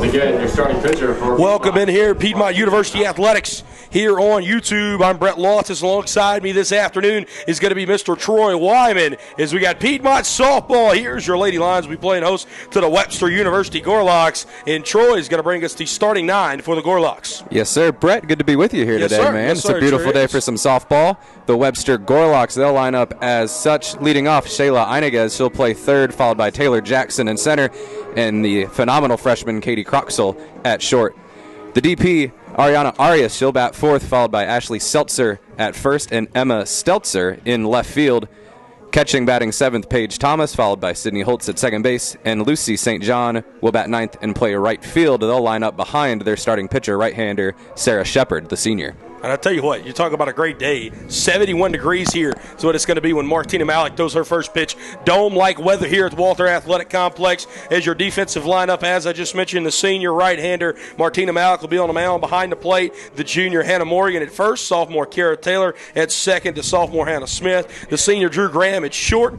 Once again, your starting pitcher for Welcome in here, Piedmont University Athletics here on YouTube. I'm Brett Loftus. Alongside me this afternoon is going to be Mr. Troy Wyman as we got Piedmont softball. Here's your Lady Lions. We playing host to the Webster University Gorlocks, and Troy is going to bring us the starting nine for the Gorlocks. Yes, sir. Brett, good to be with you here today, man. Yes, It's a beautiful day for some softball. The Webster Gorlocks, they'll line up as such. Leading off, Shayla Einiges. She'll play third, followed by Taylor Jackson in center, and the phenomenal freshman Katie Croxell at short. The DP, Ariana Arias, she'll bat fourth, followed by Ashley Seltzer at first, and Emma Steltzer in left field. Catching, batting seventh, Paige Thomas, followed by Sydney Holtz at second base, and Lucy St. John will bat ninth and play right field. They'll line up behind their starting pitcher, right-hander Sarah Shepard, the senior. And I tell you what, you talk about a great day. 71 degrees here is what it's going to be when Martina Malik throws her first pitch. Dome-like weather here at the Walter Athletic Complex as your defensive lineup. As I just mentioned, the senior right-hander Martina Malik will be on the mound behind the plate. The junior Hannah Morgan at first, sophomore Kara Taylor at second, the sophomore Hannah Smith, the senior Drew Graham at short.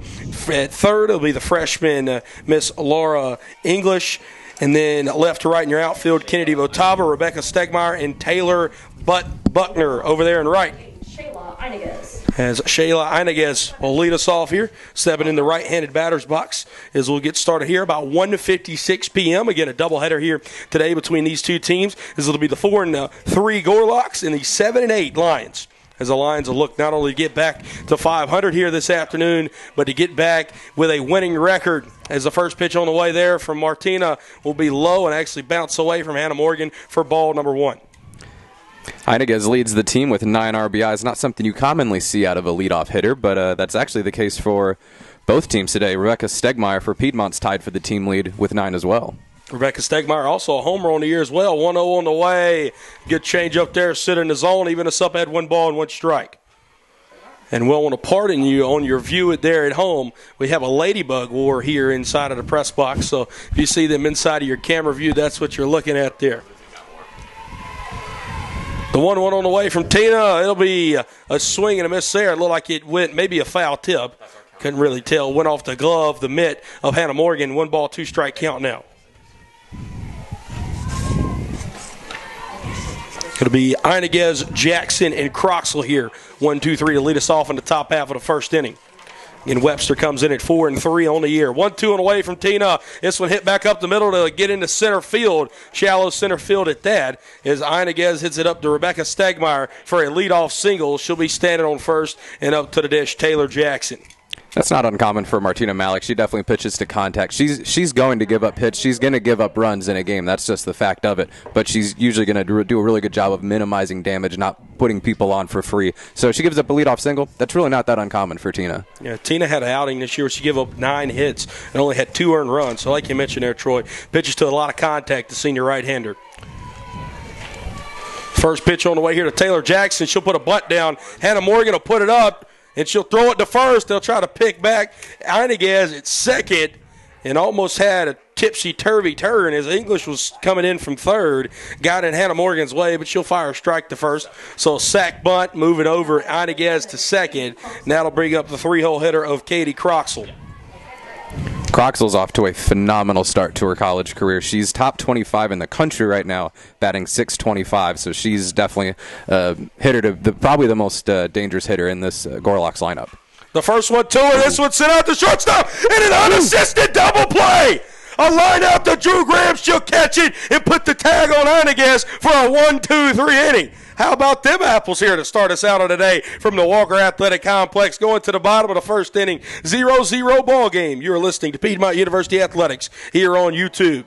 At third, it'll be the freshman Miss Laura English. And then left to right in your outfield, Kennedy Votava, Rebecca Stegmeyer, and Taylor Buckner over there in right. Shayla Einiges. As Shayla Einiges will lead us off here, stepping in the right-handed batter's box as we'll get started here about 1:56 p.m. Again, a doubleheader here today between these two teams. This will be the 4 and 3 Gorlocks and the 7 and 8 Lions. As the Lions will look not only to get back to 500 here this afternoon, but to get back with a winning record. As the first pitch on the way there from Martina will be low and actually bounce away from Hannah Morgan for ball number 1. Einiges leads the team with 9 RBIs. Not something you commonly see out of a leadoff hitter, but that's actually the case for both teams today. Rebecca Stegmeyer for Piedmont's tied for the team lead with 9 as well. Rebecca Stegmeyer also a homer on the year as well. 1-0 on the way. Good change up there, sit in the zone. Even us up had 1 ball and 1 strike. And we'll want to pardon you on your view there at home. We have a ladybug war here inside of the press box. So if you see them inside of your camera view, that's what you're looking at there. The 1-1 on the way from Tina. It'll be a swing and a miss there. It looked like it went maybe a foul tip. Couldn't really tell. Went off the glove, the mitt of Hannah Morgan. 1 ball, 2 strike count now. It'll be Einiges, Jackson, and Croxell here. 1, 2, 3 to lead us off in the top half of the first inning. And Webster comes in at 4 and 3 on the year. 1-2 on the way from Tina. This one hit back up the middle to get into center field. Shallow center field at that. As Einiges hits it up to Rebecca Stegmeyer for a leadoff single. She'll be standing on first, and up to the dish, Taylor Jackson. That's not uncommon for Martina Malik. She definitely pitches to contact. She's going to give up hits. She's going to give up runs in a game. That's just the fact of it. But she's usually going to do a really good job of minimizing damage, not putting people on for free. So she gives up a leadoff single. That's really not that uncommon for Tina. Yeah, Tina had an outing this year where she gave up 9 hits and only had 2 earned runs. So like you mentioned there, Troy, pitches to a lot of contact, the senior right-hander. First pitch on the way here to Taylor Jackson. She'll put a bunt down. Hannah Morgan will put it up. And she'll throw it to first. They'll try to pick back. Einiges at second and almost had a tipsy-turvy turn as English was coming in from third. Got in Hannah Morgan's way, but she'll fire a strike to first. So a sack bunt, move it over Einiges to second. And that'll bring up the 3-hole hitter of Katie Croxell. Croxell's off to a phenomenal start to her college career. She's top 25 in the country right now, batting .625, so she's definitely a hitter, probably the most dangerous hitter in this Gorlocks lineup. The first one to her, this one sent out the shortstop, and an unassisted double play. A line out to Drew Graham, she'll catch it and put the tag on Einiges for a 1-2-3 inning. How about them apples here to start us out on today from the Walker Athletic Complex? Going to the bottom of the first inning, 0-0 ball game. You're listening to Piedmont University Athletics here on YouTube.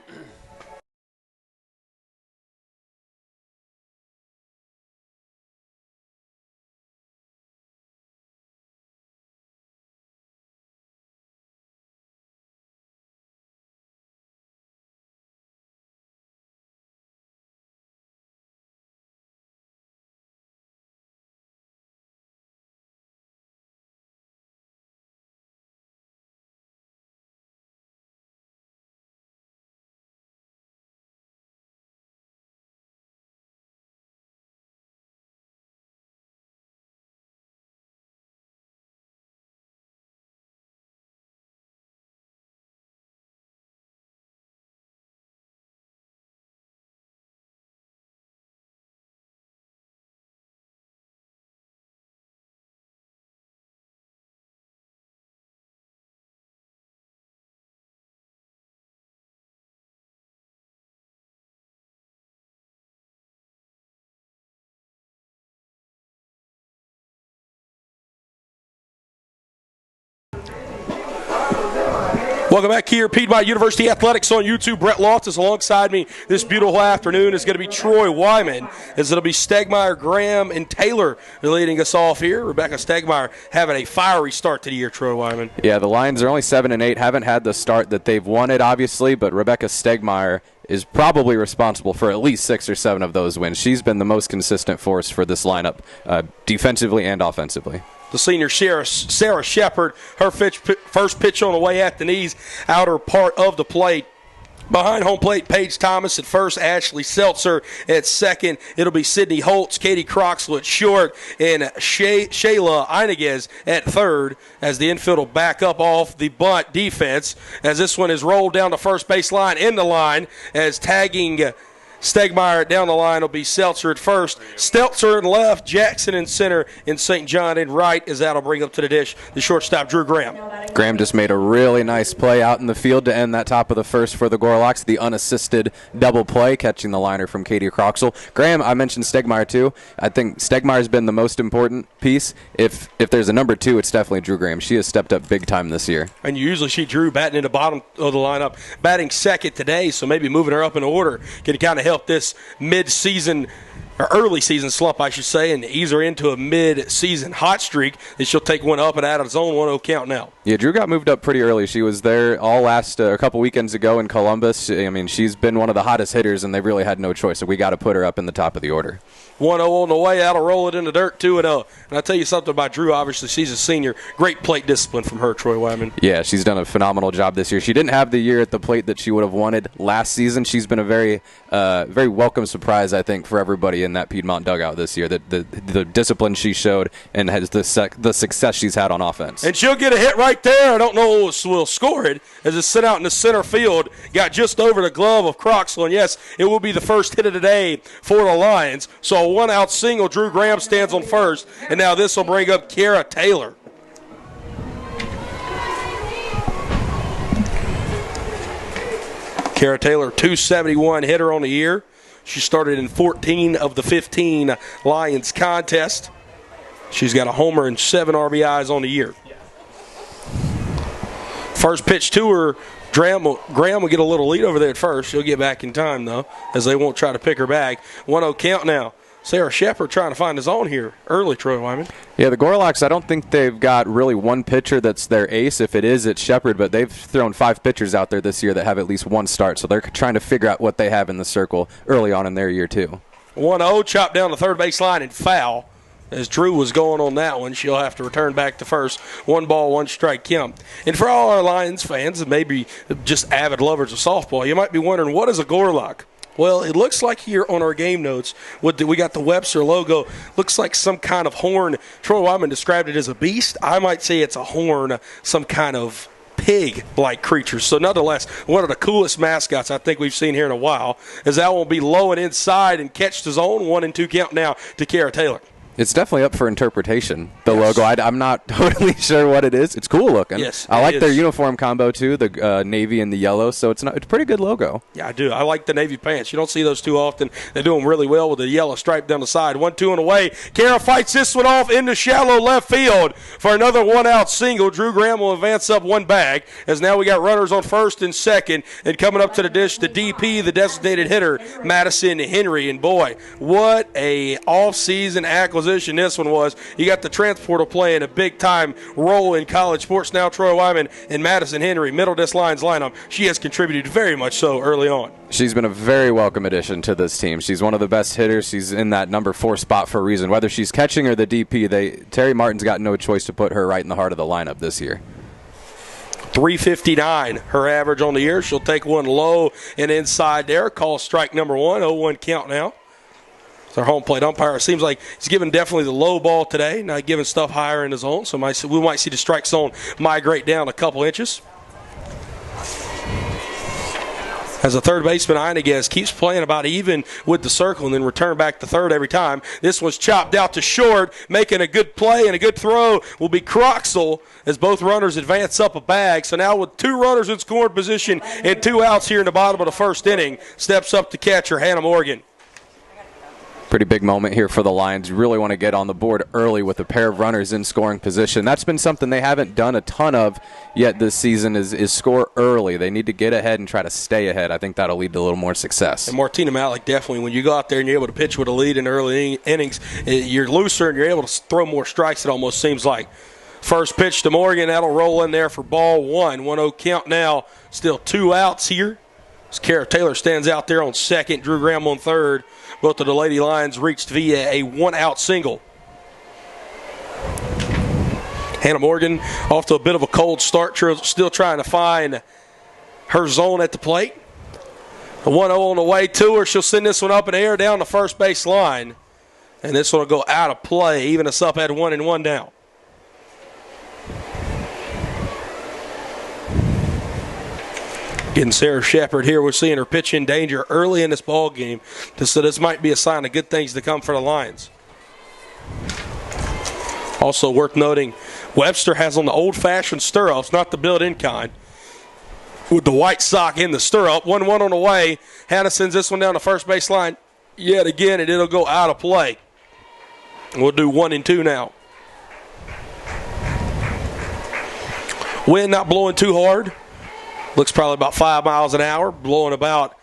Welcome back here, Piedmont University Athletics on YouTube. Brett Loftus alongside me this beautiful afternoon is going to be Troy Wyman, as it'll be Stegmeyer, Graham, and Taylor leading us off here. Rebecca Stegmeyer having a fiery start to the year, Troy Wyman. Yeah, the Lions are only 7-8, haven't had the start that they've wanted, obviously, but Rebecca Stegmeyer is probably responsible for at least 6 or 7 of those wins. She's been the most consistent force for this lineup, defensively and offensively. The senior Sarah Shepard, her first pitch on the way at the knees, outer part of the plate. Behind home plate, Paige Thomas at first, Ashley Seltzer at second. It'll be Sydney Holtz, Katie Croxell at short, and Shayla Einiges at third, as the infield will back up off the bunt defense, as this one is rolled down the first base line, in the line, as tagging Stegmeyer down the line will be Seltzer at first, Steltzer in left, Jackson in center, and St. John in right, as that'll bring up to the dish the shortstop, Drew Graham. Graham just made a really nice play out in the field to end that top of the first for the Gorlocks, the unassisted double play, catching the liner from Katie Croxell. Graham, I mentioned Stegmeyer too. I think Stegmeyer's been the most important piece. If there's a number 2, it's definitely Drew Graham. She has stepped up big time this year. And you usually see Drew batting in the bottom of the lineup, batting second today, so maybe moving her up in order can kind of help this mid-season or early season slump, I should say, and ease her into a mid-season hot streak that she'll take one up and out of zone 1-0 count now. Yeah, Drew got moved up pretty early. She was there all last a couple weekends ago in Columbus. I mean, she's been one of the hottest hitters, and they've really had no choice, so we got to put her up in the top of the order. 1-0 on the way. That'll roll it in the dirt, 2-0. And I'll tell you something about Drew. Obviously, she's a senior. Great plate discipline from her, Troy Wyman. Yeah, she's done a phenomenal job this year. She didn't have the year at the plate that she would have wanted last season. She's been a very welcome surprise, I think, for everybody in that Piedmont dugout this year. The discipline she showed and has the success she's had on offense. And she'll get a hit right there. I don't know who will score it, as it's sent out in the center field. Got just over the glove of Croxell. And, yes, it will be the first hit of the day for the Lions. So a one-out single. Drew Graham stands on first. And now this will bring up Kara Taylor. Kara Taylor, 271 hitter on the year. She started in 14 of the 15 Lions contest. She's got a homer and 7 RBIs on the year. First pitch to her, Graham will get a little lead over there at first. She'll get back in time, though, as they won't try to pick her back. 1-0 count now. Sarah Shepard trying to find his own here early, Troy Wyman. Yeah, the Gorlocks, I don't think they've got really one pitcher that's their ace. If it is, it's Shepard, but they've thrown 5 pitchers out there this year that have at least one start, so they're trying to figure out what they have in the circle early on in their year, too. 1-0, chopped down the third base line and foul. As Drew was going on that one, she'll have to return back to first. 1 ball, 1 strike count. And for all our Lions fans and maybe just avid lovers of softball, you might be wondering, what is a Gorlock? Well, it looks like here on our game notes, we got the Webster logo. Looks like some kind of horn. Troy Wyman described it as a beast. I might say it's a horn, some kind of pig-like creature. So nonetheless, one of the coolest mascots I think we've seen here in a while, as that will be low and inside and catch the zone. 1 and 2 count now to Kara Taylor. It's definitely up for interpretation, the logo. I'm not totally sure what it is. It's cool looking. Yes, I like their uniform combo, too, the navy and the yellow, so it's a pretty good logo. Yeah, I do. I like the navy pants. You don't see those too often. They do them really well with the yellow stripe down the side. 1-2 on the way. Kara fights this one off into shallow left field for another one-out single. Drew Graham will advance up 1 bag, as now we got runners on first and second. And coming up to the dish, the DP, the designated hitter, Madison Henry. And, boy, what a off-season acquisition this one was. You got the transporter playing a big-time role in college sports now. Troy Wyman and Madison Henry, middle of this Lions lineup. She has contributed very much so early on. She's been a very welcome addition to this team. She's one of the best hitters. She's in that number 4 spot for a reason. Whether she's catching or the DP, Terry Martin's got no choice to put her right in the heart of the lineup this year. 359 her average on the year. She'll take one low and inside there. Call strike number 1. 0-1 count now. Our home plate umpire, seems like he's giving definitely the low ball today, not giving stuff higher in the zone. So we might see the strike zone migrate down a couple inches. As a third baseman, Einiges keeps playing about even with the circle and then return back to third every time. This one's chopped out to short, making a good play and a good throw will be Croxell as both runners advance up a bag. So now with 2 runners in scoring position and 2 outs here in the bottom of the first inning, steps up the catcher, Hannah Morgan. Pretty big moment here for the Lions. You really want to get on the board early with a pair of runners in scoring position. That's been something they haven't done a ton of yet this season is score early. They need to get ahead and try to stay ahead. I think that'll lead to a little more success. And Martina Malik, definitely, when you go out there and you're able to pitch with a lead in the early innings, you're looser and you're able to throw more strikes, it almost seems like. First pitch to Morgan. That'll roll in there for ball one. 1-0 count now. Still 2 outs here. As Kara Taylor stands out there on second. Drew Graham on third. Both of the Lady Lions reached via a 1-out single. Hannah Morgan off to a bit of a cold start. Still trying to find her zone at the plate. A 1-0 on the way to her. She'll send this one up in the air down the first base line. And this one will go out of play. Even us up at 1-1 now. Getting Sarah Shepard here. We're seeing her pitch in danger early in this ball game. So this might be a sign of good things to come for the Lions. Also worth noting, Webster has on the old-fashioned stirrups, not the built-in kind, with the white sock in the stirrup. 1-1 on the way. Hannah sends this one down the first base line yet again, and it'll go out of play. We'll do 1-2 now. Wind not blowing too hard. Looks probably about 5 miles an hour, blowing about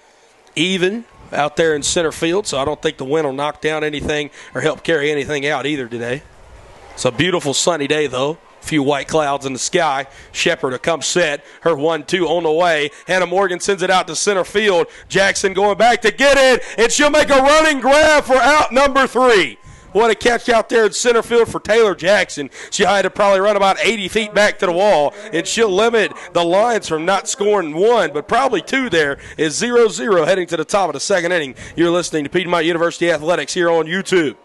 even out there in center field, so I don't think the wind will knock down anything or help carry anything out either today. It's a beautiful sunny day, though. A few white clouds in the sky. Shepard will come set. Her 1-2 on the way. Hannah Morgan sends it out to center field. Jackson going back to get it, and she'll make a running grab for out number 3. What a catch out there in center field for Taylor Jackson. She had to probably run about 80 feet back to the wall, and she'll limit the Lions from not scoring 1, but probably 2 there. Is 0-0 heading to the top of the second inning. You're listening to Piedmont University Athletics here on YouTube.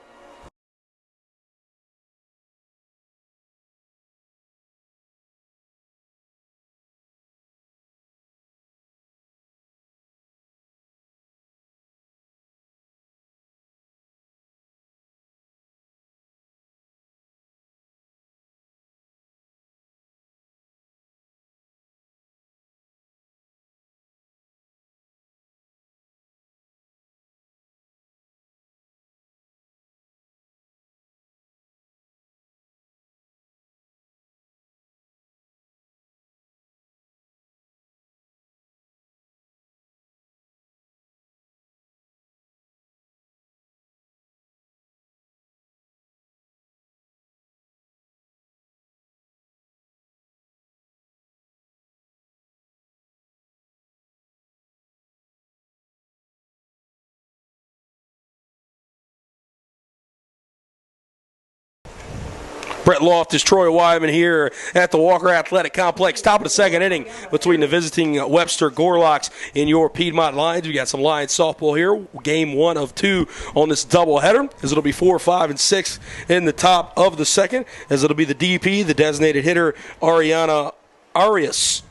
Brett Loftus, Troy Wyman here at the Walker Athletic Complex. Top of the second inning between the visiting Webster Gorlocks and your Piedmont Lions. We got some Lions softball here. Game 1 of 2 on this doubleheader, as it'll be 4, 5, and 6 in the top of the second, as it'll be the DP, the designated hitter, Ariana Arias,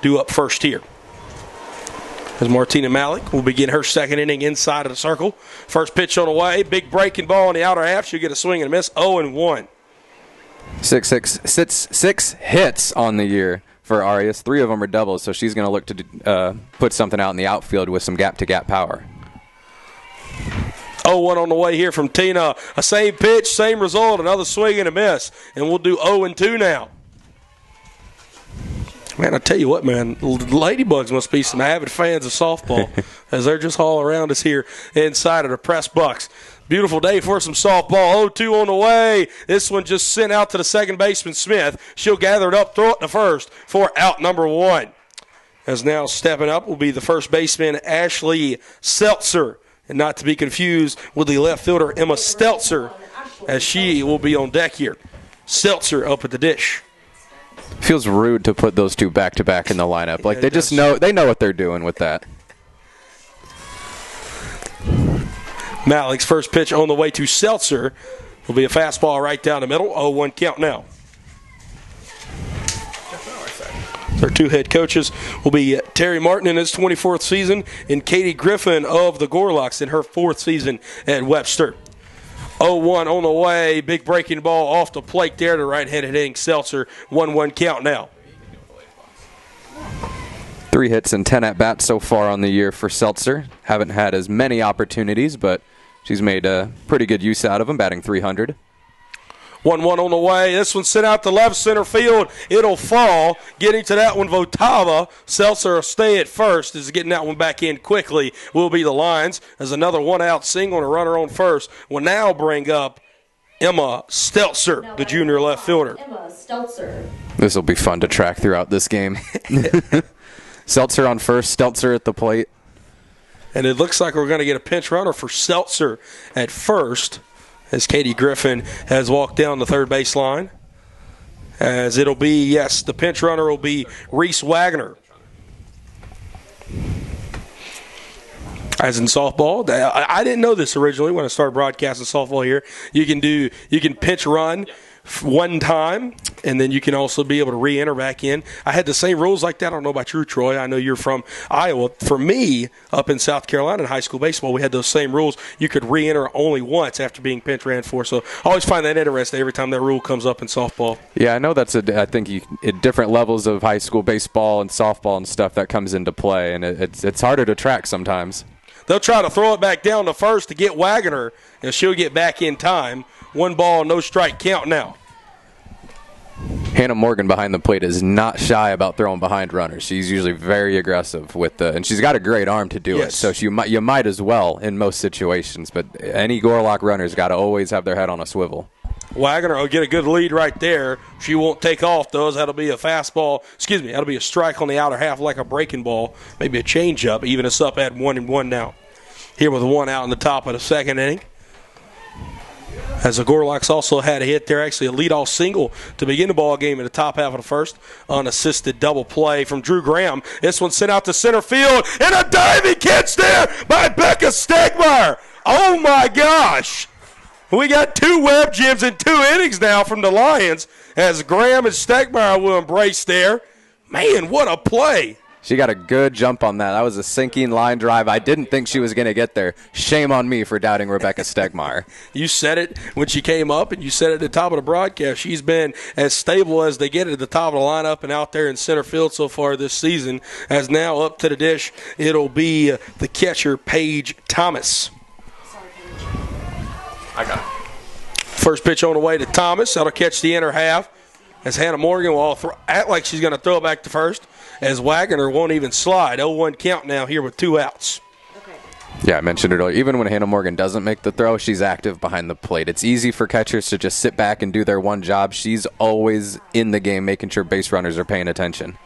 due up first here. As Martina Malik will begin her second inning inside of the circle. First pitch on the way. Big breaking ball in the outer half. She'll get a swing and a miss. 0-1. Six hits on the year for Arias. 3 of them are doubles, so she's going to look to put something out in the outfield with some gap-to-gap power. 0-1 on the way here from Tina. A same pitch, same result, another swing and a miss. And we'll do 0-2 now. Man, I tell you what, man, Ladybugs must be some avid fans of softball as they're just all around us here inside of the press box. Beautiful day for some softball. 0-2 on the way. This one just sent out to the second baseman, Smith. She'll gather it up, throw it to first for out number 1. As now stepping up will be the first baseman, Ashley Seltzer. And not to be confused with the left fielder, Emma Stelzer, as she will be on deck here. Seltzer up at the dish. Feels rude to put those two back-to-back in the lineup. Like, they just know what they're doing with that. Malik's first pitch on the way to Seltzer will be a fastball right down the middle. 0-1 count now. Our 2 head coaches will be Terry Martin in his 24th season and Katie Griffin of the Gorlocks in her 4th season at Webster. 0-1 on the way. Big breaking ball off the plate there to right-handed hitting Seltzer. 1-1 count now. 3 hits and 10 at-bats so far on the year for Seltzer. Haven't had as many opportunities, but She's made pretty good use out of them, batting .300. 1-1 on the way. This one sent out to left center field. It'll fall. Getting to that one, Votava. Seltzer will stay at first. Is getting that one back in quickly. Will be the Lions. As another one-out single and a runner on first. Will now bring up Emma Stelzer, the junior left fielder. Emma Stelzer. This will be fun to track throughout this game. Seltzer on first, Stelzer at the plate. And it looks like we're going to get a pinch runner for Seltzer at first, as Katie Griffin has walked down the third baseline. As it'll be, yes, the pinch runner will be Reese Wagner. As in softball, I didn't know this originally when I started broadcasting softball here. You can pinch run one time, and then you can also be able to re-enter back in. I had the same rules like that. I don't know about you, Troy. I know you're from Iowa. For me, up in South Carolina in high school baseball, we had those same rules. You could re-enter only once after being pinch ran for. So I always find that interesting every time that rule comes up in softball. Yeah, I know that's I think at different levels of high school baseball and softball and stuff that comes into play, and it's harder to track sometimes. They'll try to throw it back down to first to get Wagner, and she'll get back in time. 1 ball, no strike count now. Hannah Morgan behind the plate is not shy about throwing behind runners. She's usually very aggressive and she's got a great arm to do it. So you might as well in most situations. But any Gorlock runner's got to always have their head on a swivel. Wagner will get a good lead right there. She won't take off, though. That'll be a fastball. That'll be a strike on the outer half like a breaking ball. Maybe a changeup. Even us up at 1-1 now. Here with 1 out in the top of the second inning. As the Gorlocks also had a hit there, actually a leadoff single to begin the ball game in the top half of the first. Unassisted double play from Drew Graham. This one sent out to center field, and a diving catch there by Becca Stegmeyer. Oh, my gosh. We got 2 web gems in 2 innings now from the Lions as Graham and Stegmeyer will embrace there. Man, what a play. She got a good jump on that. That was a sinking line drive. I didn't think she was going to get there. Shame on me for doubting Rebecca Stegmeyer. You said it when she came up, and you said it at the top of the broadcast. She's been as stable as they get at the top of the lineup and out there in center field so far this season. As now up to the dish, it'll be the catcher, Paige Thomas. I got it. First pitch on the way to Thomas. That'll catch the inner half. As Hannah Morgan will act like she's going to throw it back to first, as Wagner won't even slide. 0-1 count now here with 2 outs. Okay. Yeah, I mentioned it earlier. Even when Hannah Morgan doesn't make the throw, she's active behind the plate. It's easy for catchers to just sit back and do their one job. She's always in the game, making sure base runners are paying attention.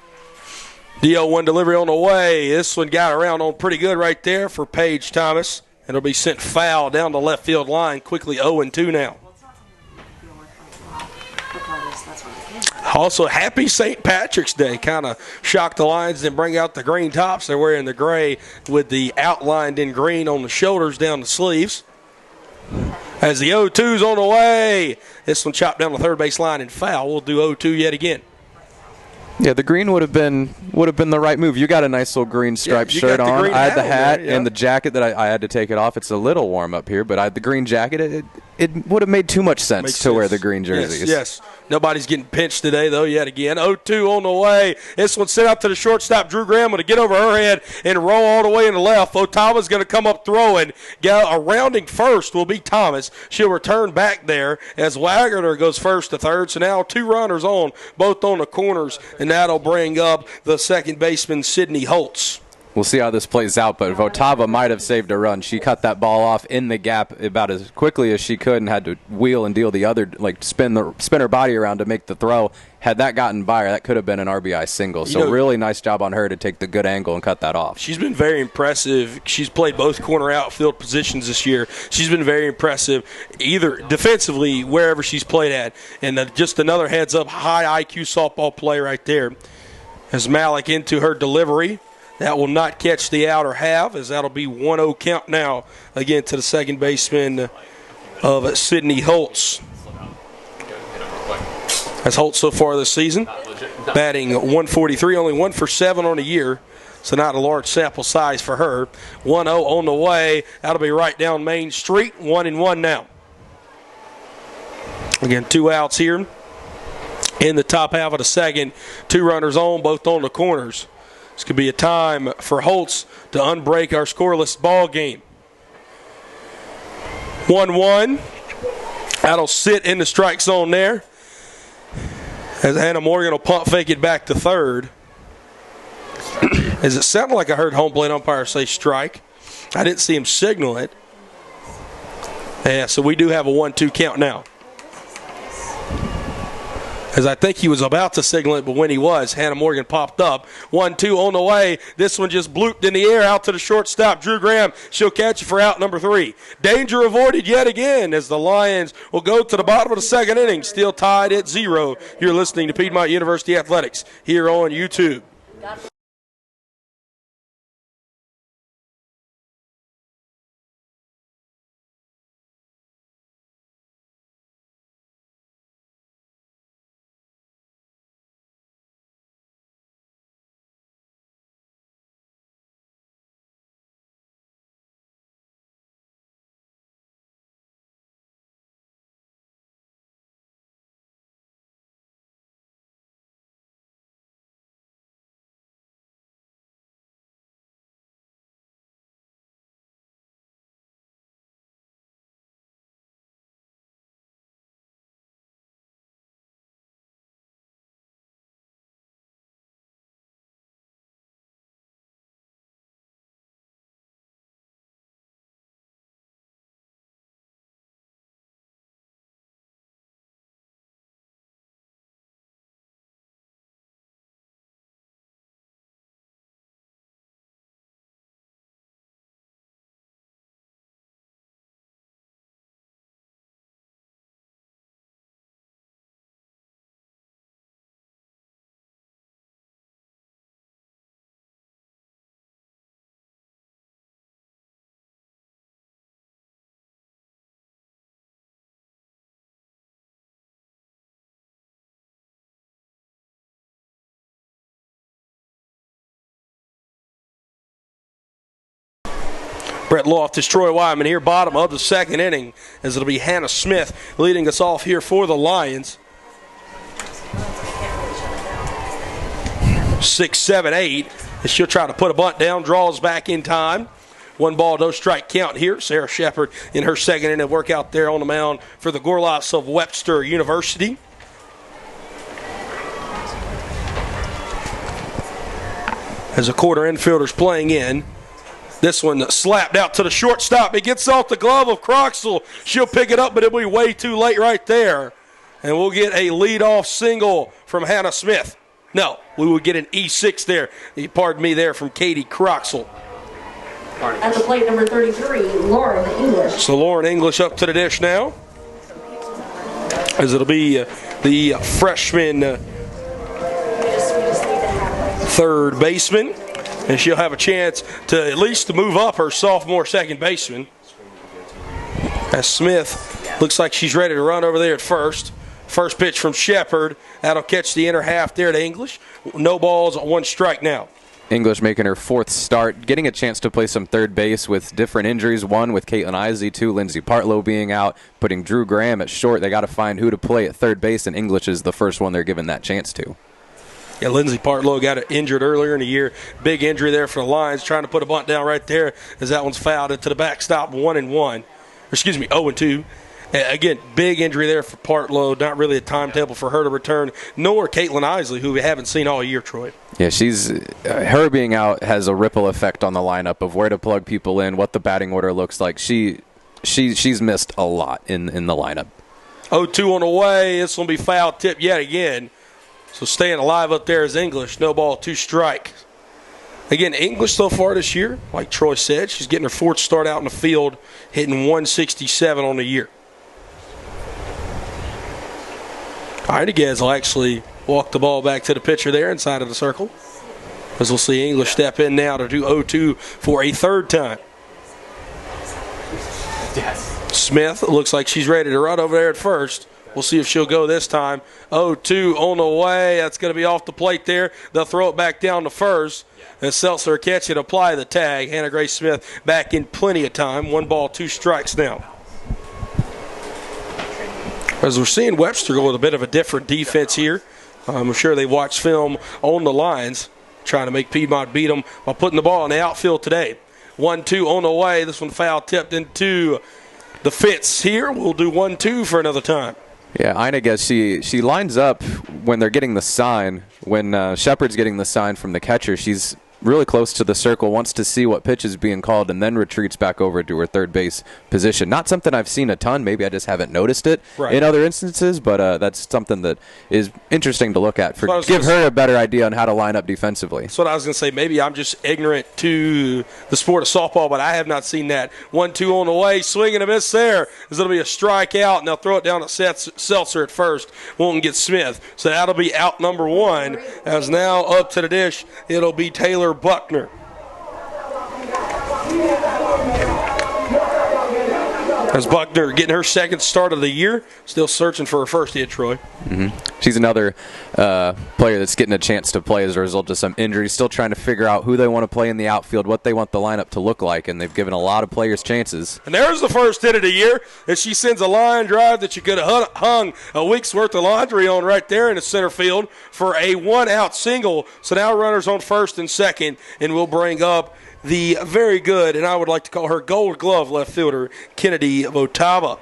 The 0-1 delivery on the way. This one got around on pretty good right there for Paige Thomas. And it'll be sent foul down the left field line. Quickly 0-2 now. Also, happy St. Patrick's Day. Kind of shocked the Lions and bring out the green tops. They're wearing the gray with the outlined in green on the shoulders down the sleeves. As the 0-2's on the way. This one chopped down the third base line and foul. We'll do 0-2 yet again. Yeah, the green would have been the right move. You got a nice little green striped shirt on. I had the hat and the jacket that I had to take it off. It's a little warm up here, but I had the green jacket. It would have made too much sense to wear the green jerseys. Yes. Nobody's getting pinched today, though, yet again. 0-2 on the way. This one sent out to the shortstop, Drew Graham, to get over her head and roll all the way in the left. Otava's going to come up throwing. Rounding first will be Thomas. She'll return back there as Wagner goes first to third. So now 2 runners on, both on the corners, and that'll bring up the second baseman, Sydney Holtz. We'll see how this plays out, but Votava might have saved a run. She cut that ball off in the gap about as quickly as she could and had to wheel and deal the other, spin her body around to make the throw. Had that gotten by her, that could have been an RBI single. So really nice job on her to take the good angle and cut that off. She's been very impressive. She's played both corner outfield positions this year. She's been very impressive, either defensively, wherever she's played at. And just another heads-up, high IQ softball play right there. As Malik into her delivery. That will not catch the outer half, as that'll be 1-0 count now, again, to the second baseman of Sydney Holtz. As Holtz so far this season, batting 143, only 1 for 7 on the year, so not a large sample size for her. 1-0 on the way. That'll be right down Main Street, 1-1 now. Again, 2 outs here in the top half of the second. 2 runners on, both on the corners. This could be a time for Holtz to unbreak our scoreless ball game. 1-1. That'll sit in the strike zone there, as Hannah Morgan will pump fake it back to third. As it sounded like I heard home plate umpire say strike. I didn't see him signal it. Yeah, so we do have a 1-2 count now. As I think he was about to signal it, but when he was, Hannah Morgan popped up. 1-2 on the way. This one just blooped in the air out to the shortstop. Drew Graham, she'll catch it for out number 3. Danger avoided yet again as the Lions will go to the bottom of the second inning, still tied at 0. You're listening to Piedmont University Athletics here on YouTube. Brett Loftus, Troy Wyman here, bottom of the second inning, as it'll be Hannah Smith leading us off here for the Lions. 6, 7, 8. And she'll try to put a bunt down, draws back in time. 1 ball, no strike count here. Sarah Shepard in her second inning work out there on the mound for the Gorlots of Webster University. As the quarter infielders playing in. This one slapped out to the shortstop. It gets off the glove of Croxell. She'll pick it up, but it'll be way too late right there. And we'll get a leadoff single from Hannah Smith. No, we would get an E6 there. Pardon me there from Katie Croxell. At the plate, number 33, Lauren English. So Lauren English up to the dish now. As it'll be the freshman third baseman. And she'll have a chance to at least to move up her sophomore second baseman. As Smith looks like she's ready to run over there at first. First pitch from Shepard. That'll catch the inner half there to English. No balls, 1 strike now. English making her 4th start, getting a chance to play some third base with different injuries. 1 with Caitlin Isley, 2 Lindsey Partlow being out, putting Drew Graham at short. They got to find who to play at third base, and English is the first one they're given that chance to. Yeah, Lindsey Partlow got injured earlier in the year. Big injury there for the Lions, trying to put a bunt down right there as that one's fouled into the backstop, 1-1. Excuse me, 0-2. Again, big injury there for Partlow. Not really a timetable for her to return, nor Caitlin Isley, who we haven't seen all year, Troy. Yeah, her being out has a ripple effect on the lineup of where to plug people in, what the batting order looks like. She's missed a lot in the lineup. 0-2 on the way. This will be foul tip yet again. So staying alive up there is English. No ball, 2 strikes. Again, English so far this year, like Troy said, she's getting her 4th start out in the field, hitting 167 on the year. Iniguez will actually walk the ball back to the pitcher there inside of the circle. As we'll see English step in now to do 0-2 for a 3rd time. Yes. Smith looks like she's ready to run over there at first. We'll see if she'll go this time. 0-2 on the way. That's going to be off the plate there. They'll throw it back down to first. And Seltzer catch it, apply the tag. Hannah Grace Smith back in plenty of time. 1 ball, 2 strikes now. As we're seeing Webster go with a bit of a different defense here. I'm sure they watched film on the Lions, trying to make Piedmont beat them by putting the ball in the outfield today. 1-2 on the way. This one foul tipped into the fence here. We'll do 1-2 for another time. Yeah, Iniguez, she lines up when they're getting the sign. When Shepard's getting the sign from the catcher, she's really close to the circle, wants to see what pitch is being called, and then retreats back over to her third base position. Not something I've seen a ton. Maybe I just haven't noticed it in other instances, but that's something that is interesting to look at. Give her a better idea on how to line up defensively. That's what I was going to say. Maybe I'm just ignorant to the sport of softball, but I have not seen that. 1-2 on the way. Swing and a miss there. There's going to be a strikeout, and they'll throw it down to Seltzer at first. Won't get Smith. So that'll be out number 1. As now up to the dish, it'll be Taylor Buckner. As Buckner getting her second start of the year, still searching for her first hit, Troy. She's another player that's getting a chance to play as a result of some injuries, still trying to figure out who they want to play in the outfield, what they want the lineup to look like, and they've given a lot of players chances. And there's the first hit of the year, as she sends a line drive that you could have hung a week's worth of laundry on right there in the center field for a 1-out single. So now runners on first and second, and we'll bring up the very good, and I would like to call her gold glove left fielder, Kennedy Votava.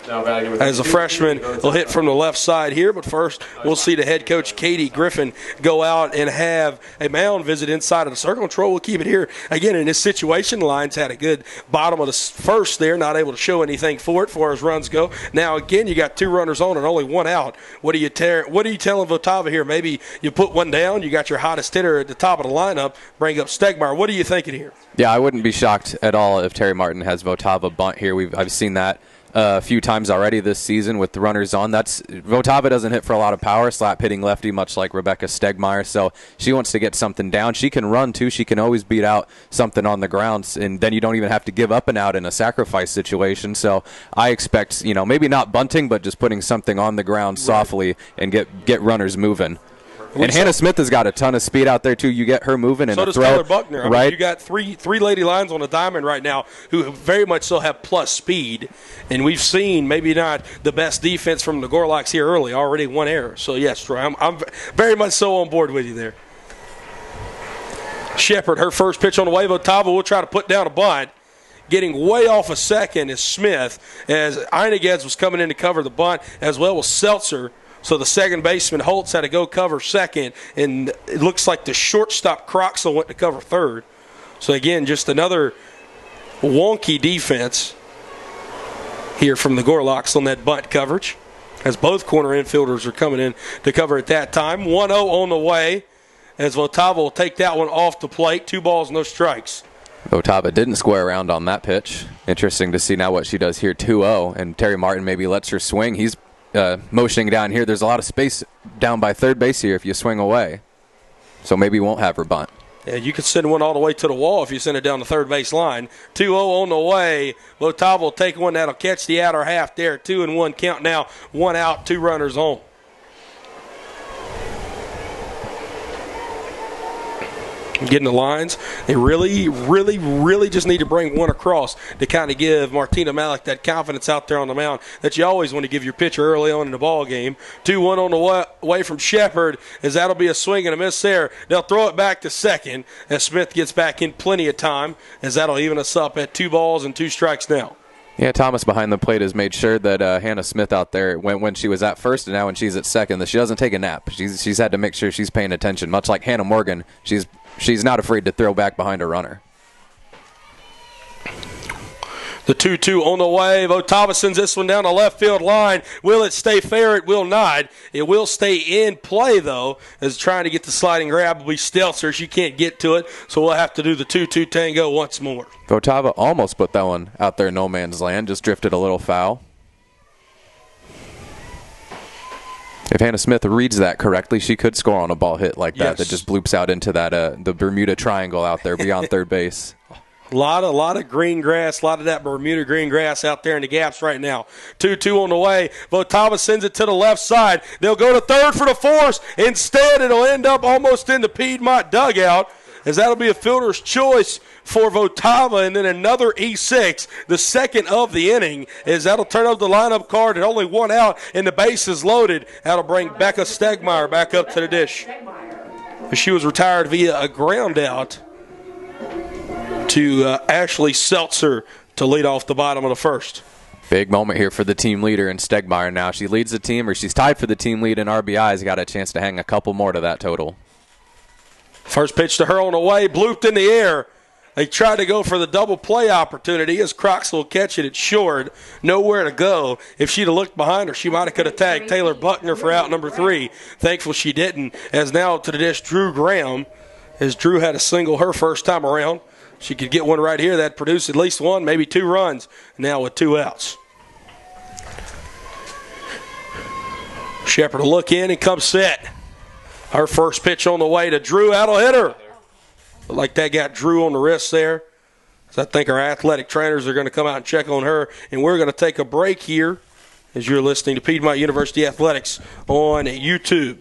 As a freshman, he'll hit from the left side here, but first we'll see the head coach, Katie Griffin, go out and have a mound visit inside of the circle. Control, we'll keep it here. Again, in this situation, Lions had a good bottom of the first there, not able to show anything for it as far as runs go. Now, again, you got 2 runners on and only 1 out. What are you telling Votava here? Maybe you put 1 down, you got your hottest hitter at the top of the lineup, bring up Stegmeyer. What are you thinking here? Yeah, I wouldn't be shocked at all if Terry Martin has Votava bunt here. I've seen that a few times already this season with the runners on. Votava doesn't hit for a lot of power, slap hitting lefty, much like Rebecca Stegmeyer, so she wants to get something down. She can run too. She can always beat out something on the ground, and then you don't even have to give up and out in a sacrifice situation. So I expect, maybe not bunting, but just putting something on the ground softly and get runners moving. And Hannah Smith has got a ton of speed out there, too. You get her moving and so does Taylor Buckner. I mean, you got three lady lines on the diamond right now who very much so have plus speed. And we've seen maybe not the best defense from the Gorlocks here early, already 1 error. So, yes, Troy, I'm very much so on board with you there. Shepard, her first pitch on the way. Votava will try to put down a bunt. Getting way off a second is Smith, as Iniguez was coming in to cover the bunt, as well as Seltzer. So the second baseman, Holtz, had to go cover second, and it looks like the shortstop, Croxall, went to cover third. So, again, just another wonky defense here from the Gorlocks on that bunt coverage, as both corner infielders are coming in to cover at that time. 1-0 on the way, as Votava will take that one off the plate. 2 balls, no strikes. Votava didn't square around on that pitch. Interesting to see now what she does here, 2-0, and Terry Martin maybe lets her swing. He's motioning down here. There's a lot of space down by third base here if you swing away. So maybe you won't have her bunt. Yeah, you could send one all the way to the wall if you send it down the third base line. 2-0 on the way. Votava will take one that'll catch the outer half there. 2-1 count now. 1 out, 2 runners on. Getting the lines. They really, really, really just need to bring one across to kind of give Martina Malik that confidence out there on the mound that you always want to give your pitcher early on in the ball game. 2-1 on the way from Shepard, as that'll be a swing and a miss there. They'll throw it back to second as Smith gets back in plenty of time, as that'll even us up at 2 balls and 2 strikes now. Yeah, Thomas behind the plate has made sure that Hannah Smith out there, when she was at first and now when she's at second, that she doesn't take a nap. She's had to make sure she's paying attention. Much like Hannah Morgan, she's not afraid to throw back behind a runner. The 2-2 on the way. Votava sends this one down the left field line. Will it stay fair? It will not. It will stay in play, though, as trying to get the sliding grab will be Stelzer. She can't get to it, so we'll have to do the 2-2 tango once more. Votava almost put that one out there in no man's land, just drifted a little foul. If Hannah Smith reads that correctly, she could score on a ball hit like that that just bloops out into that the Bermuda Triangle out there beyond third base. A lot of green grass, a lot of that Bermuda green grass out there in the gaps right now. 2-2 on the way. Votava sends it to the left side. They'll go to third for the force. Instead, it'll end up almost in the Piedmont dugout, as that'll be a fielder's choice for Votava, and then another E6, the second of the inning, as that'll turn up the lineup card at only 1 out, and the base is loaded. That'll bring Becca Stegmeyer back up to the dish. She was retired via a ground out to Ashley Seltzer to lead off the bottom of the first. Big moment here for the team leader in Stegmeyer now. She leads the team, or she's tied for the team lead in RBIs. Got a chance to hang a couple more to that total. First pitch to her on the way, blooped in the air. They tried to go for the double play opportunity as Croxel will catch it. It's short, nowhere to go. If she'd have looked behind her, she might have could have tagged Taylor Buckner for out number 3. Thankful she didn't. As now to the dish, Drew Graham, as Drew had a single her first time around. She could get one right here that produced at least 1, maybe 2 runs. Now with 2 outs. Shepard will look in and come set. Her first pitch on the way to Drew. That'll hit her. Like that got Drew on the wrist there. So I think our athletic trainers are going to come out and check on her. And we're going to take a break here as you're listening to Piedmont University Athletics on YouTube.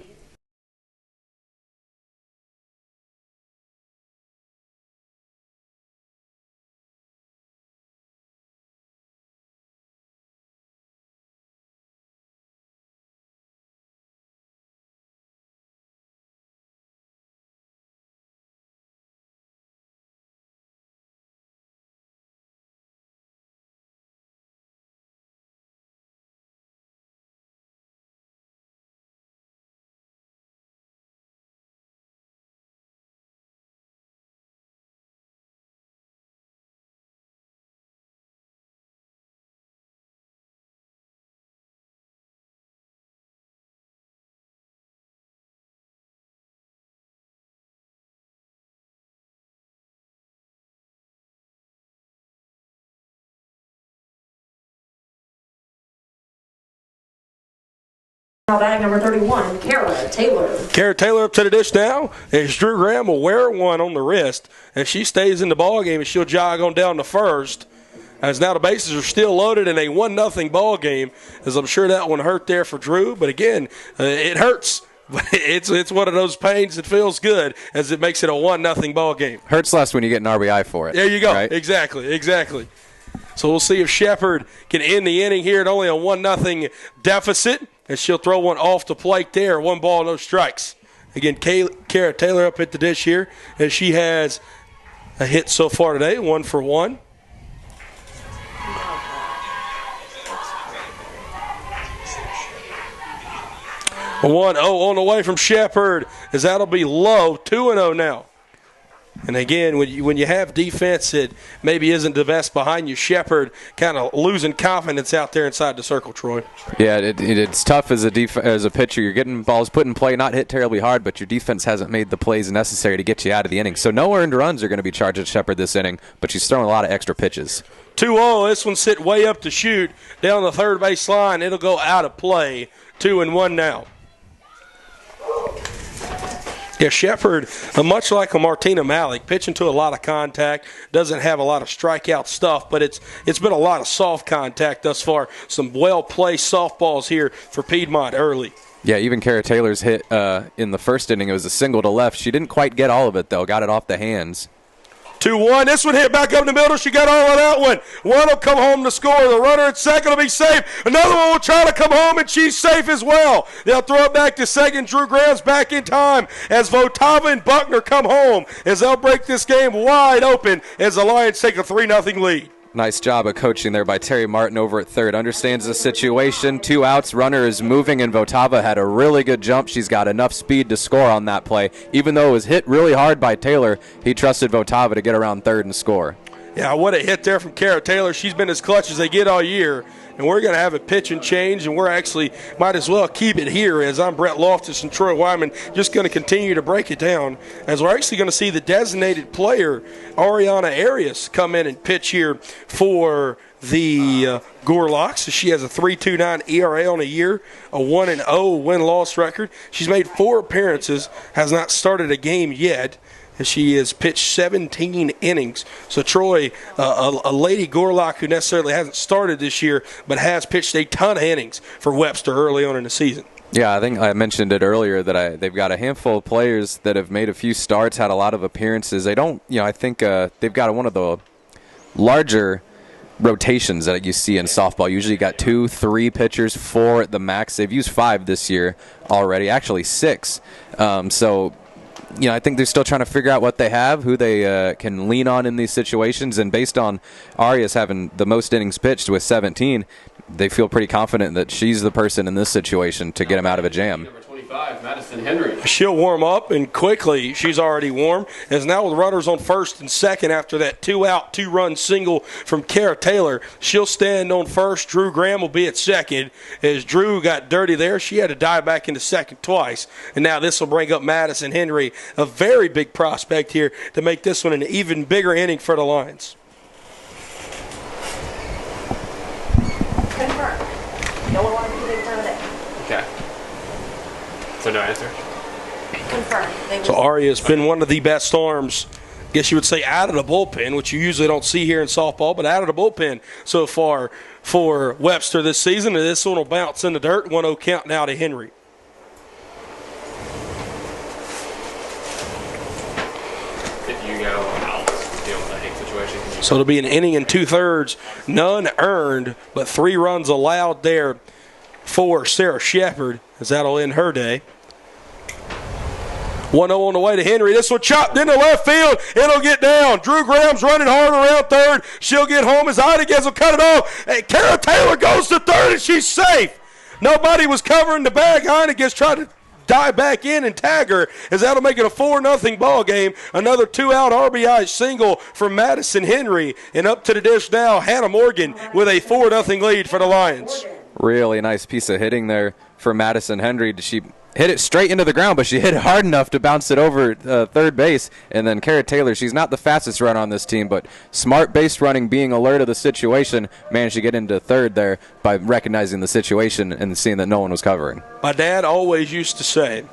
Now batting number 31, Kara Taylor. Kara Taylor up to the dish now. As Drew Graham will wear one on the wrist. And she stays in the ball game and she'll jog on down to first. As now the bases are still loaded in a 1-0 ball game. As I'm sure that one hurt there for Drew. But again, it hurts. But it's one of those pains that feels good as it makes it a 1-0 ball game. Hurts less when you get an RBI for it. There you go. Right? Exactly. So we'll see if Shepard can end the inning here at only a 1-0 deficit. And she'll throw one off the plate there. 1 ball, no strikes. Again, Kara Taylor up at the dish here. And she has a hit so far today, 1 for 1. A 1-0 on the way from Shepard, as that'll be low, 2-0 now. And again, when you have defense that maybe isn't the best behind you, Shepard kind of losing confidence out there inside the circle, Troy. Yeah, it's tough as a pitcher. You're getting balls put in play, not hit terribly hard, but your defense hasn't made the plays necessary to get you out of the inning. So no earned runs are going to be charged at Shepard this inning, but she's throwing a lot of extra pitches. 2-0, this one's sit way up to shoot down the third base line. It'll go out of play. 2-1 now. Yeah, Shepard, much like a Martina Malik, pitching to a lot of contact, doesn't have a lot of strikeout stuff, but it's been a lot of soft contact thus far. Some well-placed softballs here for Piedmont early. Yeah, even Kara Taylor's hit in the first inning, it was a single to left. She didn't quite get all of it, though. Got it off the hands. 2-1. This one hit back up in the middle. She got all of that one. One will come home to score. The runner at second will be safe. Another one will try to come home, and she's safe as well. They'll throw it back to second. Drew Graham's back in time as Votava and Buckner come home as they'll break this game wide open as the Lions take a 3-0 lead. Nice job of coaching there by Terry Martin over at third. Understands the situation. 2 outs. Runner is moving, and Votava had a really good jump. She's got enough speed to score on that play. Even though it was hit really hard by Taylor, he trusted Votava to get around third and score. Yeah, what a hit there from Kara Taylor. She's been as clutch as they get all year. And we're going to have a pitch and change, and we're actually might as well keep it here as I'm Brett Loftus and Troy Wyman just going to continue to break it down as we're actually going to see the designated player, Ariana Arias, come in and pitch here for the Gorlocks. She has a 3.29 ERA on a year, a 1-0 win-loss record. She's made 4 appearances, has not started a game yet. She has pitched 17 innings. So, Troy, a lady Gorlock who necessarily hasn't started this year but has pitched a ton of innings for Webster early on in the season. Yeah, I think I mentioned it earlier that they've got a handful of players that have made a few starts, had a lot of appearances. They don't, I think they've got one of the larger rotations that you see in softball. Usually you got 2, 3 pitchers, 4 at the max. They've used 5 this year already, actually 6. So I think they're still trying to figure out what they have, who they can lean on in these situations. And based on Arias having the most innings pitched with 17, they feel pretty confident that she's the person in this situation to get him out of a jam. Number 25, Madison Henry. She'll warm up, and quickly she's already warm. As now with runners on first and second after that 2-out, 2-run single from Kara Taylor, she'll stand on first. Drew Graham will be at second. As Drew got dirty there, she had to dive back into second twice. And now this will bring up Madison Henry, a very big prospect here to make this one an even bigger inning for the Lions. Confirm. No one wanted to take time of day. Okay. So no answer? Confirm. So Aria's been one of the best arms, I guess you would say, out of the bullpen, which you usually don't see here in softball, but out of the bullpen so far for Webster this season. And this one will bounce in the dirt. 1-0 count now to Henry. If you go out, deal with that situation. So it'll be an inning and 2/3, none earned, but 3 runs allowed there for Sarah Shepard, as that'll end her day. 1-0 on the way to Henry. This one chopped into left field. It'll get down. Drew Graham's running hard around third. She'll get home as Iniguez will cut it off. And Kara Taylor goes to third, and she's safe. Nobody was covering the bag. Iniguez tried to dive back in and tag her, as that'll make it a 4-0 ball game. Another 2-out RBI single from Madison Henry. And up to the dish now, Hannah Morgan with a 4-0 lead for the Lions. Really nice piece of hitting there for Madison Henry. She hit it straight into the ground, but she hit it hard enough to bounce it over third base. And then Kara Taylor, she's not the fastest runner on this team, but smart base running, being alert of the situation, managed to get into third there by recognizing the situation and seeing that no one was covering. My dad always used to say,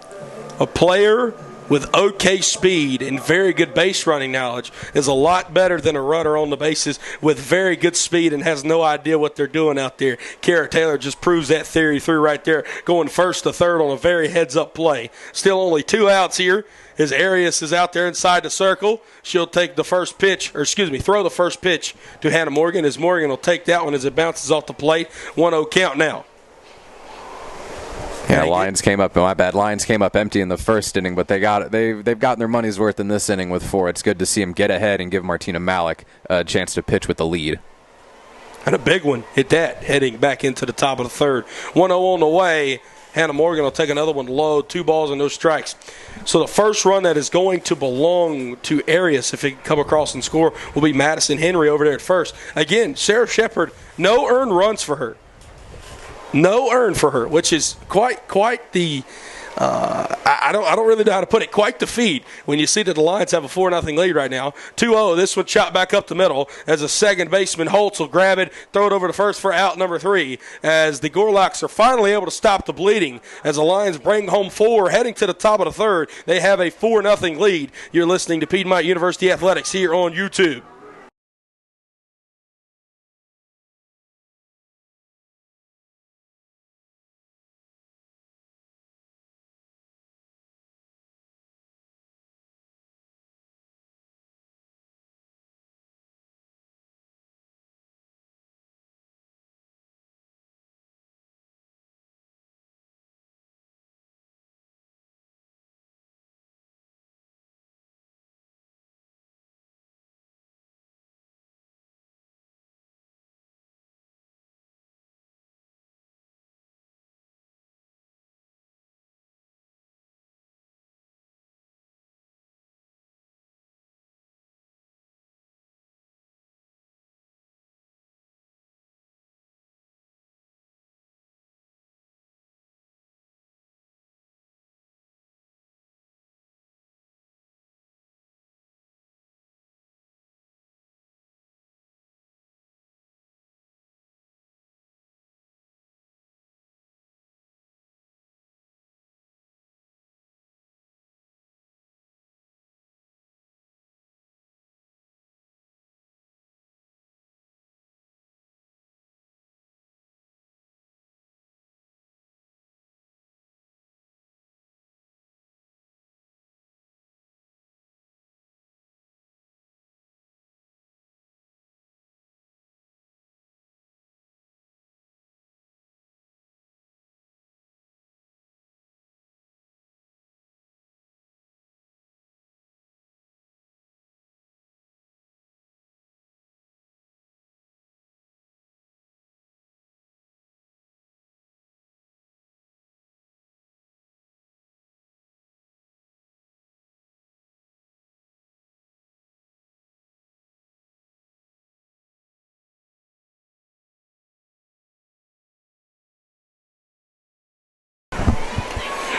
a player with okay speed and very good base running knowledge is a lot better than a runner on the bases with very good speed and has no idea what they're doing out there. Kara Taylor just proves that theory through right there, going first to third on a very heads-up play. Still only 2 outs here. As Arias is out there inside the circle, she'll take the first pitch, throw the first pitch to Hannah Morgan, as Morgan will take that one as it bounces off the plate. 1-0 count now. Yeah, Lions came up empty in the first inning, but they've gotten their money's worth in this inning with 4. It's good to see them get ahead and give Martina Malik a chance to pitch with the lead. And a big one hit that, heading back into the top of the third. 1-0 on the way. Hannah Morgan will take another one low, 2 balls and no strikes. So the first run that is going to belong to Arias, if it can come across and score, will be Madison Henry over there at first. Again, Sarah Shepard, no earned runs for her. No earned for her, which is quite the I don't really know how to put it. Quite the feat when you see that the Lions have a 4-0 lead right now. 2-0. This one shot back up the middle as a second baseman Holtz will grab it, throw it over to first for out number 3. As the Gorlocks are finally able to stop the bleeding, as the Lions bring home 4, heading to the top of the third. They have a 4-0 lead. You're listening to Piedmont University Athletics here on YouTube.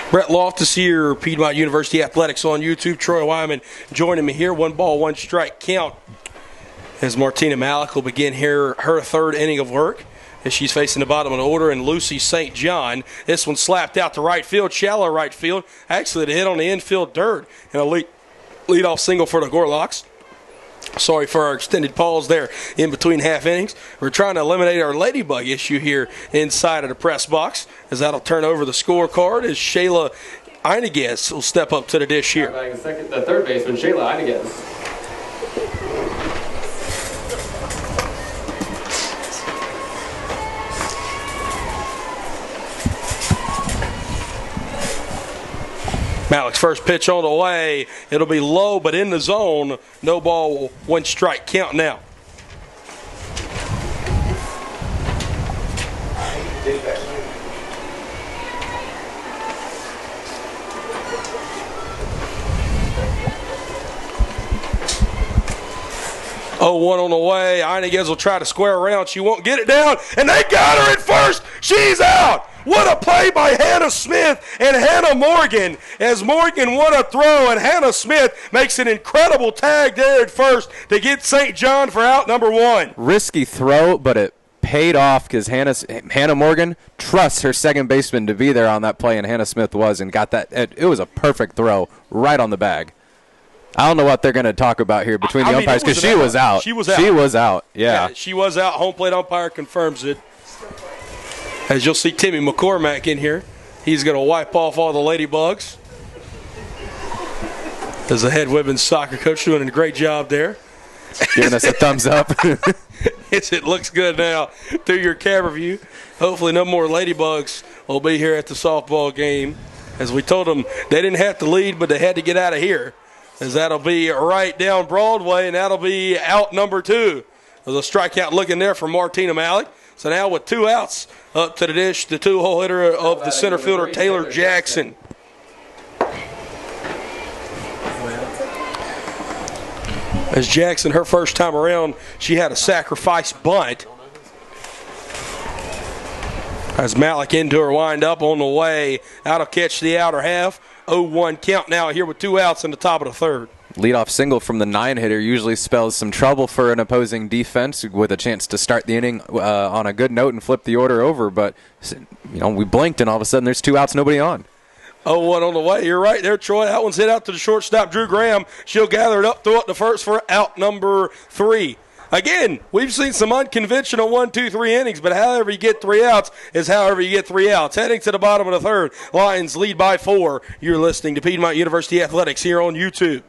Brett Loftus here, Piedmont University Athletics on YouTube. Troy Wyman joining me here. 1 ball, 1 strike count as Martina Malik will begin here her third inning of work as she's facing the bottom of the order, and Lucy St. John. This one slapped out to right field, shallow right field. Actually, it hit on the infield dirt, and a leadoff single for the Gorlocks. Sorry for our extended pause there in between half innings. We're trying to eliminate our ladybug issue here inside of the press box, as that'll turn over the scorecard as Shayla Einiges will step up to the dish here. The third baseman, Shayla Einiges. Malik's first pitch on the way. It'll be low, but in the zone. No ball, 1 strike count now. Oh, 1 on the way. Einiges will try to square around. She won't get it down, and they got her at first. She's out. What a play by Hannah Smith and Hannah Morgan, as Morgan won a throw, and Hannah Smith makes an incredible tag there at first to get St. John for out number 1. Risky throw, but it paid off because Hannah Morgan trusts her second baseman to be there on that play, and Hannah Smith was, and got that. It was a perfect throw right on the bag. I don't know what they're going to talk about here between the umpires, because she was out. She was out. She was out, yeah. She was out. Home plate umpire confirms it. As you'll see Timmy McCormack in here. He's going to wipe off all the ladybugs. As the head women's soccer coach, doing a great job there. Giving us a thumbs up. It looks good now through your camera view. Hopefully no more ladybugs will be here at the softball game. As we told them, they didn't have to lead, but they had to get out of here. As that'll be right down Broadway, and that'll be out number 2. There's a strikeout looking there for Martina Malik. So now with 2 outs, up to the dish, the 2-hole hitter of the center fielder, Taylor Jackson. As Jackson, her first time around, she had a sacrifice bunt. As Malik into her windup on the way. That'll catch the outer half. 0-1 count now here with 2 outs in the top of the third. Leadoff single from the 9-hitter usually spells some trouble for an opposing defense, with a chance to start the inning on a good note and flip the order over. But, we blinked, and all of a sudden there's 2 outs, nobody on. 0-1 on the way. You're right there, Troy. That one's hit out to the shortstop, Drew Graham. She'll gather it up, throw it to first for out number 3. Again, we've seen some unconventional 1, 2, 3 innings, but however you get 3 outs is however you get 3 outs. Heading to the bottom of the third, Lions lead by 4. You're listening to Piedmont University Athletics here on YouTube.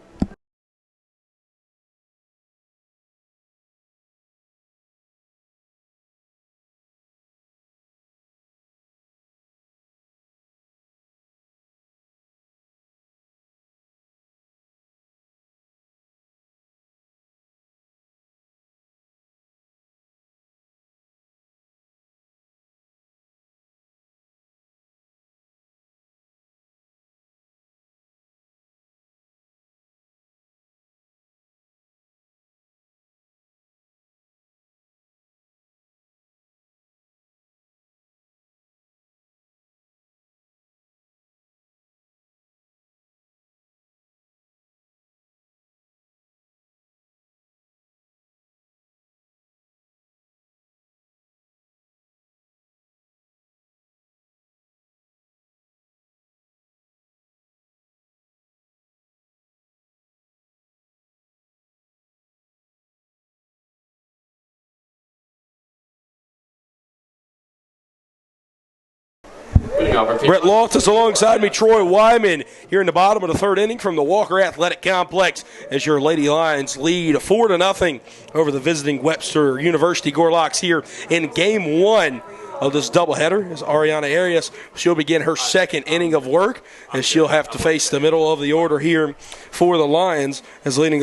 Brett Loftus alongside me, Troy Wyman, here in the bottom of the third inning from the Walker Athletic Complex, as your Lady Lions lead 4-0 over the visiting Webster University Gorlocks here in Game 1 of this doubleheader. As Ariana Arias, she'll begin her second inning of work, as she'll have to face the middle of the order here for the Lions, as leading